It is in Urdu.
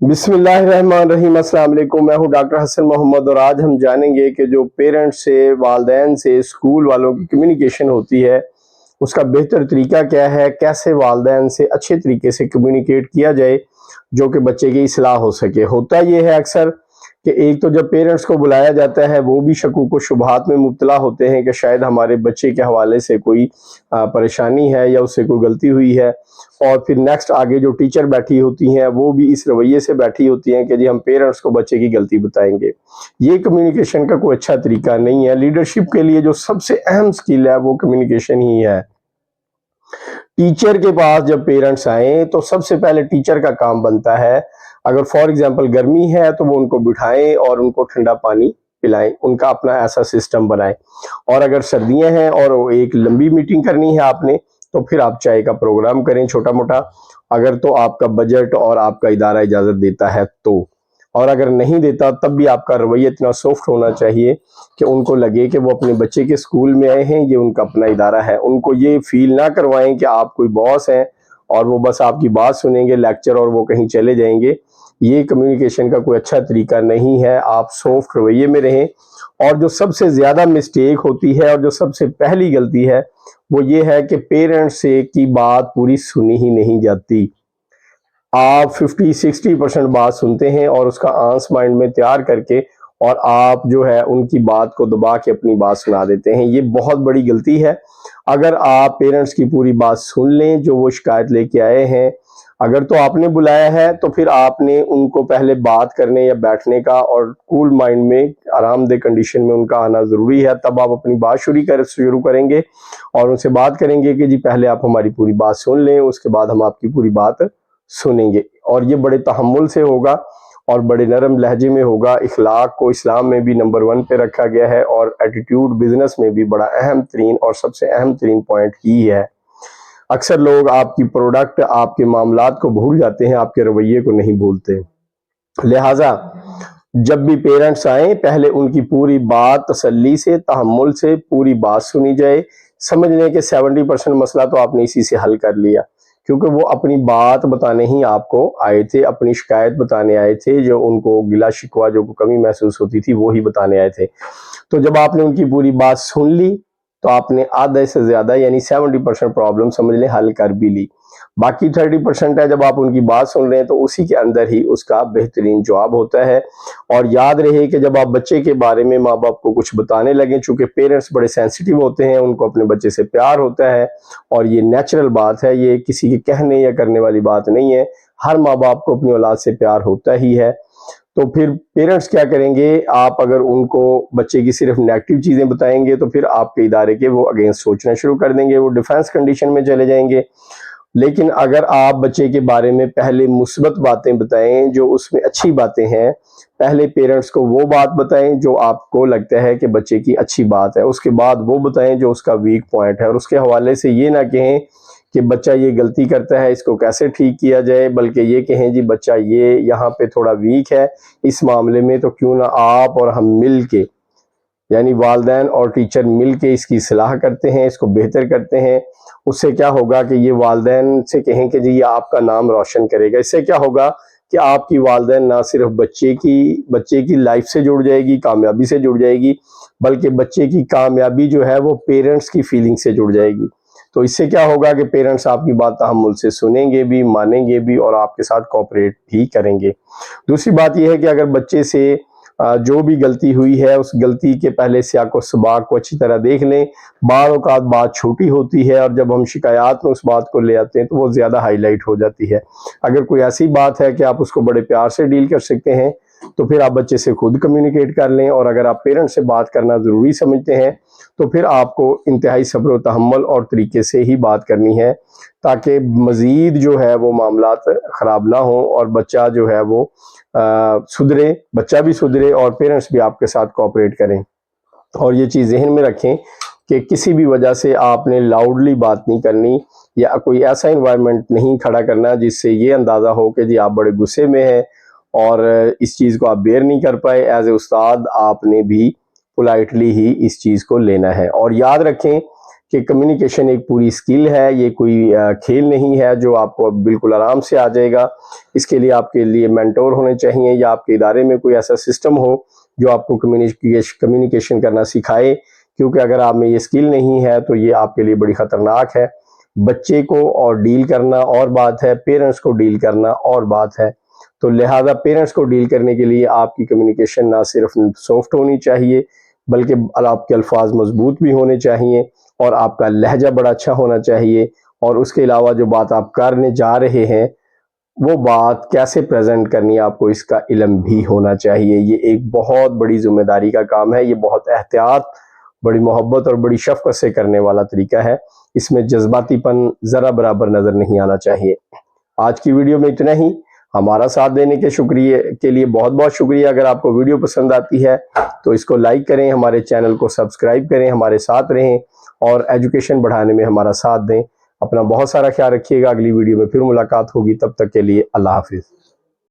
بسم اللہ الرحمن الرحیم۔ السلام علیکم، میں ہوں ڈاکٹر حسن محمد، اور آج ہم جانیں گے کہ جو پیرنٹس سے، والدین سے، اسکول والوں کی کمیونیکیشن ہوتی ہے اس کا بہتر طریقہ کیا ہے، کیسے والدین سے اچھے طریقے سے کمیونیکیٹ کیا جائے جو کہ بچے کی اصلاح ہو سکے۔ ہوتا یہ ہے اکثر کہ ایک تو جب پیرنٹس کو بلایا جاتا ہے وہ بھی شکوک و شبہات میں مبتلا ہوتے ہیں کہ شاید ہمارے بچے کے حوالے سے کوئی پریشانی ہے یا اس سے کوئی غلطی ہوئی ہے، اور پھر نیکسٹ آگے جو ٹیچر بیٹھی ہوتی ہیں وہ بھی اس رویے سے بیٹھی ہوتی ہیں کہ جی ہم پیرنٹس کو بچے کی غلطی بتائیں گے۔ یہ کمیونیکیشن کا کوئی اچھا طریقہ نہیں ہے۔ لیڈرشپ کے لیے جو سب سے اہم سکل ہے وہ کمیونیکیشن ہی ہے۔ ٹیچر کے پاس جب پیرنٹس آئیں تو سب سے پہلے ٹیچر کا کام بنتا ہے، اگر فار ایگزامپل گرمی ہے تو وہ ان کو بٹھائیں اور ان کو ٹھنڈا پانی پلائیں، ان کا اپنا ایسا سسٹم بنائیں۔ اور اگر سردیاں ہیں اور ایک لمبی میٹنگ کرنی ہے آپ نے تو پھر آپ چائے کا پروگرام کریں چھوٹا موٹا، اگر تو آپ کا بجٹ اور آپ کا ادارہ اجازت دیتا ہے تو، اور اگر نہیں دیتا تب بھی آپ کا رویہ اتنا سافٹ ہونا چاہیے کہ ان کو لگے کہ وہ اپنے بچے کے اسکول میں آئے ہیں، یہ ان کا اپنا ادارہ ہے۔ ان کو یہ فیل نہ کروائیں کہ آپ کوئی باس ہیں اور وہ بس آپ کی بات سنیں گے لیکچر اور وہ کہیں چلے جائیں گے۔ یہ کمیونیکیشن کا کوئی اچھا طریقہ نہیں ہے۔ آپ سافٹ رویے میں رہیں۔ اور جو سب سے زیادہ مسٹیک ہوتی ہے اور جو سب سے پہلی غلطی ہے وہ یہ ہے کہ پیرنٹس سے کی بات پوری سنی ہی نہیں جاتی۔ آپ 50-60% بات سنتے ہیں اور اس کا آنس مائنڈ میں تیار کر کے اور آپ جو ہے ان کی بات کو دبا کے اپنی بات سنا دیتے ہیں۔ یہ بہت بڑی غلطی ہے۔ اگر آپ پیرنٹس کی پوری بات سن لیں جو وہ شکایت لے کے آئے ہیں، اگر تو آپ نے بلایا ہے تو پھر آپ نے ان کو پہلے بات کرنے یا بیٹھنے کا اور کول مائنڈ میں آرام دہ کنڈیشن میں ان کا آنا ضروری ہے، تب آپ اپنی بات شروع کریں گے اور ان سے بات کریں گے کہ جی پہلے آپ ہماری پوری بات سن لیں، اس کے بعد ہم آپ کی پوری بات سنیں گے۔ اور یہ بڑے تحمل سے ہوگا اور بڑے نرم لہجے میں ہوگا۔ اخلاق کو اسلام میں بھی نمبر 1 پہ رکھا گیا ہے اور ایٹیٹیوڈ بزنس میں بھی بڑا اہم ترین اور سب سے اہم ترین پوائنٹ ہی ہے۔ اکثر لوگ آپ کی پروڈکٹ، آپ کے معاملات کو بھول جاتے ہیں، آپ کے رویے کو نہیں بھولتے۔ لہٰذا جب بھی پیرنٹس آئیں پہلے ان کی پوری بات تسلی سے، تحمل سے پوری بات سنی جائے۔ سمجھ لیں کہ 70% مسئلہ تو آپ نے اسی سے حل کر لیا، کیونکہ وہ اپنی بات بتانے ہی آپ کو آئے تھے، اپنی شکایت بتانے آئے تھے، جو ان کو گلا شکوہ جو کمی محسوس ہوتی تھی وہی بتانے آئے تھے۔ تو جب آپ نے ان کی پوری بات سن لی تو آپ نے آدھے سے زیادہ یعنی 70% پرابلم سمجھ لیں حل کر بھی لی۔ باقی 30% ہے جب آپ ان کی بات سن رہے ہیں تو اسی کے اندر ہی اس کا بہترین جواب ہوتا ہے۔ اور یاد رہے کہ جب آپ بچے کے بارے میں ماں باپ کو کچھ بتانے لگیں، چونکہ پیرنٹس بڑے سینسیٹیو ہوتے ہیں، ان کو اپنے بچے سے پیار ہوتا ہے اور یہ نیچرل بات ہے، یہ کسی کے کہنے یا کرنے والی بات نہیں ہے۔ ہر ماں باپ کو اپنی اولاد سے پیار ہوتا ہی ہے۔ تو پھر پیرنٹس کیا کریں گے، آپ اگر ان کو بچے کی صرف نیگیٹو چیزیں بتائیں گے تو پھر آپ کے ادارے کے وہ اگینسٹ سوچنا شروع کر دیں گے، وہ ڈیفینس کنڈیشن میں چلے جائیں گے۔ لیکن اگر آپ بچے کے بارے میں پہلے مثبت باتیں بتائیں، جو اس میں اچھی باتیں ہیں، پہلے پیرنٹس کو وہ بات بتائیں جو آپ کو لگتا ہے کہ بچے کی اچھی بات ہے، اس کے بعد وہ بتائیں جو اس کا ویک پوائنٹ ہے، اور اس کے حوالے سے یہ نہ کہیں کہ بچہ یہ غلطی کرتا ہے اس کو کیسے ٹھیک کیا جائے، بلکہ یہ کہیں جی بچہ یہ یہاں پہ تھوڑا ویک ہے اس معاملے میں، تو کیوں نہ آپ اور ہم مل کے، یعنی والدین اور ٹیچر مل کے اس کی اصلاح کرتے ہیں، اس کو بہتر کرتے ہیں۔ اس سے کیا ہوگا کہ یہ والدین سے کہیں کہ جی یہ آپ کا نام روشن کرے گا۔ اس سے کیا ہوگا کہ آپ کی والدین نہ صرف بچے کی لائف سے جڑ جائے گی، کامیابی سے جڑ جائے گی، بلکہ بچے کی کامیابی جو ہے وہ پیرنٹس کی فیلنگ سے جڑ جائے گی۔ تو اس سے کیا ہوگا کہ پیرنٹس آپ کی بات تحمل سے سنیں گے بھی، مانیں گے بھی اور آپ کے ساتھ کوآپریٹ بھی کریں گے۔ دوسری بات یہ ہے کہ اگر بچے سے جو بھی غلطی ہوئی ہے اس غلطی کے پہلے سیاق و سباق کو اچھی طرح دیکھ لیں۔ بعض اوقات بات چھوٹی ہوتی ہے اور جب ہم شکایات میں اس بات کو لے آتے ہیں تو وہ زیادہ ہائی لائٹ ہو جاتی ہے۔ اگر کوئی ایسی بات ہے کہ آپ اس کو بڑے پیار سے ڈیل کر سکتے ہیں تو پھر آپ بچے سے خود کمیونیکیٹ کر لیں، اور اگر آپ پیرنٹ سے بات کرنا ضروری سمجھتے ہیں تو پھر آپ کو انتہائی صبر و تحمل اور طریقے سے ہی بات کرنی ہے، تاکہ مزید جو ہے وہ معاملات خراب نہ ہوں اور بچہ جو ہے وہ سدھرے، بچہ بھی سدھرے اور پیرنٹس بھی آپ کے ساتھ کوآپریٹ کریں۔ اور یہ چیز ذہن میں رکھیں کہ کسی بھی وجہ سے آپ نے لاؤڈلی بات نہیں کرنی یا کوئی ایسا انوائرمنٹ نہیں کھڑا کرنا جس سے یہ اندازہ ہو کہ جی آپ بڑے غصے میں ہیں اور اس چیز کو آپ بیئر نہیں کر پائے۔ ایز اے استاد آپ نے بھی پولائٹلی ہی اس چیز کو لینا ہے۔ اور یاد رکھیں کہ کمیونیکیشن ایک پوری اسکل ہے، یہ کوئی کھیل نہیں ہے جو آپ کو بالکل آرام سے آ جائے گا۔ اس کے لیے آپ کے لیے مینٹور ہونے چاہیے، یا آپ کے ادارے میں کوئی ایسا سسٹم ہو جو آپ کو کمیونیکیشن کرنا سکھائے، کیونکہ اگر آپ میں یہ اسکل نہیں ہے تو یہ آپ کے لیے بڑی خطرناک ہے۔ بچے کو اور ڈیل کرنا اور بات ہے، پیرنٹس کو ڈیل کرنا اور بات ہے۔ تو لہٰذا پیرنٹس کو ڈیل کرنے کے لیے آپ کی کمیونیکیشن نہ صرف سافٹ ہونی چاہیے بلکہ آپ کے الفاظ مضبوط بھی ہونے چاہیے، اور آپ کا لہجہ بڑا اچھا ہونا چاہیے، اور اس کے علاوہ جو بات آپ کرنے جا رہے ہیں وہ بات کیسے پریزنٹ کرنی ہے آپ کو اس کا علم بھی ہونا چاہیے۔ یہ ایک بہت بڑی ذمہ داری کا کام ہے، یہ بہت احتیاط، بڑی محبت اور بڑی شفقت سے کرنے والا طریقہ ہے۔ اس میں جذباتی پن ذرا برابر نظر نہیں آنا چاہیے۔ آج کی ویڈیو میں اتنا ہی۔ ہمارا ساتھ دینے کے لیے بہت بہت شکریہ۔ اگر آپ کو ویڈیو پسند آتی ہے تو اس کو لائک کریں، ہمارے چینل کو سبسکرائب کریں، ہمارے ساتھ رہیں اور ایجوکیشن بڑھانے میں ہمارا ساتھ دیں۔ اپنا بہت سارا خیال رکھیے گا۔ اگلی ویڈیو میں پھر ملاقات ہوگی، تب تک کے لیے اللہ حافظ۔